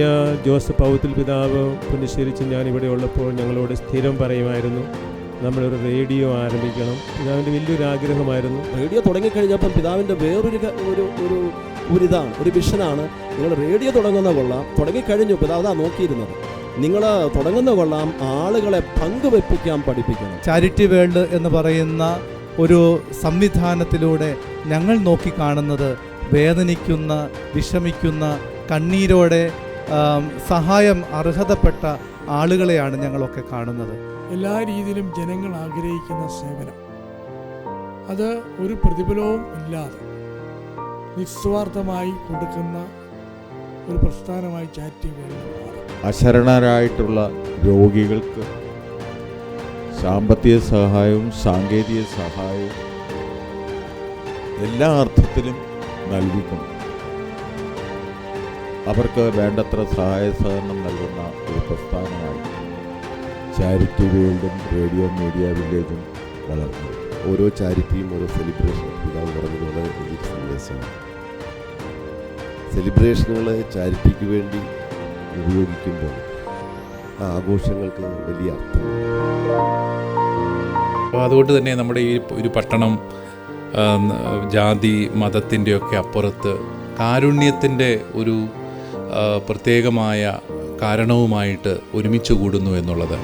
ബഹുമാനീയ Joseph പൗത്തിൽ പിതാവ് പുനശ്ശേരിച്ച് ഞാനിവിടെ ഉള്ളപ്പോൾ ഞങ്ങളോട് സ്ഥിരം പറയുമായിരുന്നു, നമ്മളൊരു റേഡിയോ ആരംഭിക്കണം. പിതാവിൻ്റെ വലിയൊരു ആഗ്രഹമായിരുന്നു. റേഡിയോ തുടങ്ങിക്കഴിഞ്ഞപ്പം പിതാവിൻ്റെ ഇതാണ്, ഒരു വിഷനാണ്. നിങ്ങൾ റേഡിയോ തുടങ്ങുന്ന കൊള്ളാം. തുടങ്ങിക്കഴിഞ്ഞു പിതാവ് നോക്കിയിരുന്നത്. നിങ്ങൾ തുടങ്ങുന്ന കൊള്ളാം, ആളുകളെ പങ്കുവെപ്പിക്കാൻ പഠിപ്പിക്കണം. ചാരിറ്റി വേൾഡ് എന്ന് പറയുന്ന ഒരു സംവിധാനത്തിലൂടെ ഞങ്ങൾ നോക്കിക്കാണുന്നത് വേദനിക്കുന്ന, വിഷമിക്കുന്ന, കണ്ണീരോടെ സഹായം അർഹതപ്പെട്ട ആളുകളെയാണ് ഞങ്ങളൊക്കെ കാണുന്നത്. എല്ലാ രീതിയിലും ജനങ്ങൾ ആഗ്രഹിക്കുന്ന സേവനം, അത് ഒരു പ്രതിഫലവും ഇല്ലാതെ നിസ്വാർത്ഥമായി കൊടുക്കുന്ന ഒരു പ്രസ്ഥാനമായി ചാരിറ്റി വേൾഡ്. അശരണരായിട്ടുള്ള രോഗികൾക്ക് സാമ്പത്തിക സഹായവും സാങ്കേതിക സഹായവും എല്ലാ അർത്ഥത്തിലും നൽകിക്കൊണ്ട് അവർക്ക് വേണ്ടത്ര സഹായ സഹകരണം നൽകുന്ന ഒരു പ്രസ്ഥാനമായി ചാരിറ്റി വേൾഡും റേഡിയോ മീഡിയ വില്ലേജും വളർന്നു. ഓരോ ചാരിറ്റിയും ഓരോ സെലിബ്രേഷൻ പിതാവ് പറഞ്ഞതുപോലെ വലിയ സന്ദേശമാണ്. സെലിബ്രേഷനുകൾ ചാരിറ്റിക്ക് വേണ്ടി ഉപയോഗിക്കുമ്പോൾ ആ ആഘോഷങ്ങൾക്ക് വലിയ അർത്ഥം. അതുകൊണ്ട് തന്നെ നമ്മുടെ ഈ ഒരു പട്ടണം ജാതി മതത്തിൻ്റെയൊക്കെ അപ്പുറത്ത് കാരുണ്യത്തിൻ്റെ ഒരു പ്രത്യേകമായ കാരണവുമായിട്ട് ഒരുമിച്ച് കൂടുന്നു എന്നുള്ളത്